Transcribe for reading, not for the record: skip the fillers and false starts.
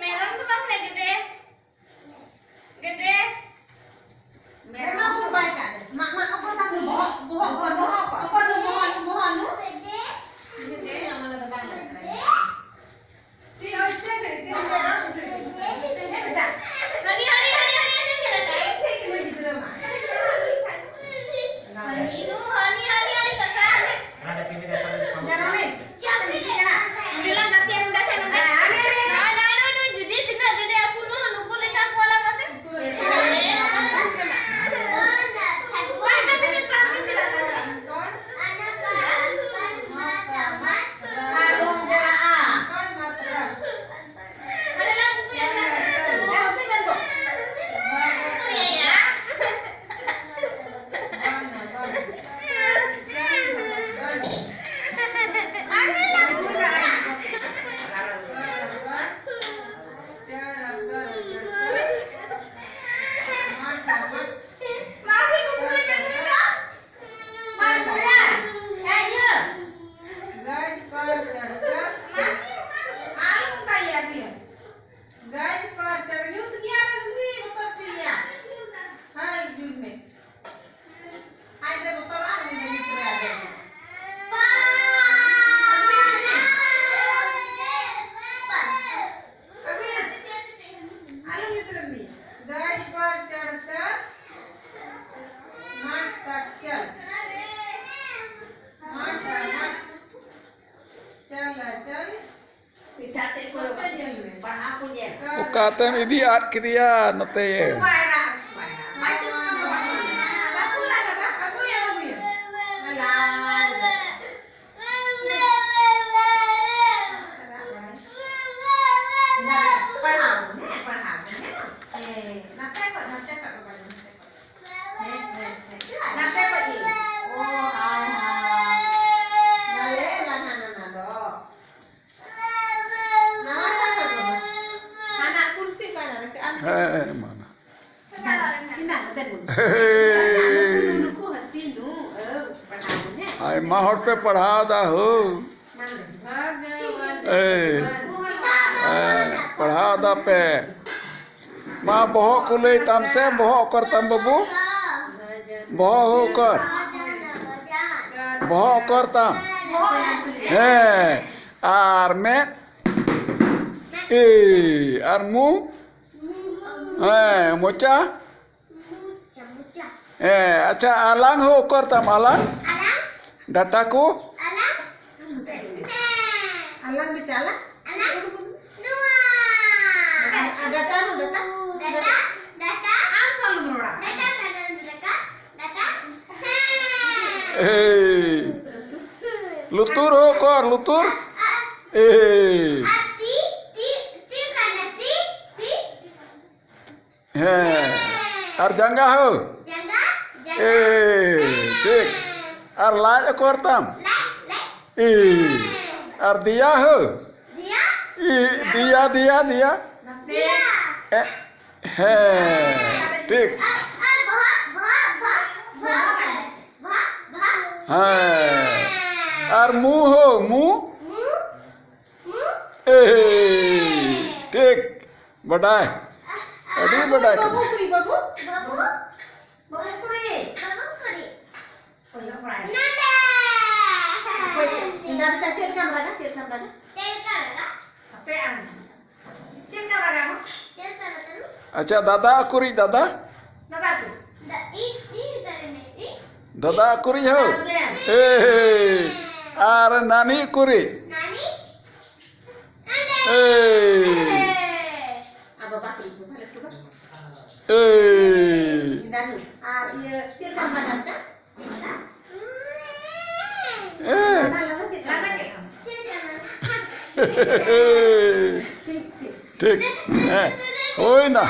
Merah tuh kamu udah gede. Gede. Merah tuh baik kan? Mak apa tak bohong? Apa lu bohong lu? Gede yang mana tuh bang? Ti ऐसे गए ti merah. Betul. Hani gitu mah. Hani kakak. Ada TV depan. Jangan nih. Bilang nanti yang udah saya nunggu. Nah, gede tidak gede aku dulu nunggu lek aku ala masih. Ukatem ini art kriya nate. Mana? आई माहौल पे पढ़ा दा हो पढ़ा दा पे माँ बहो कुले तम से बहो कर तम बबू बहो कर बहो कर तम है आर में आर मुँह मोचा अच्छा alang ho kor tam alang dataku alang beta alang data apa lu berora lutur ho kor lutur arjangga ho ठीक ar लाज करतम ar दिया हो दिया है ठीक ar मुंह हो मुंह ठीक बढ़ाए अभी बढ़ाए babu kuri Indah kita cek kamera kamu. अच्छा दादा कुरी दादा दादा कुरी हो आर नानी कुरी Apa pakai itu balik tuh kan? Eh. Indah tuh. Iya cek kamera kan? ठीक है होई ना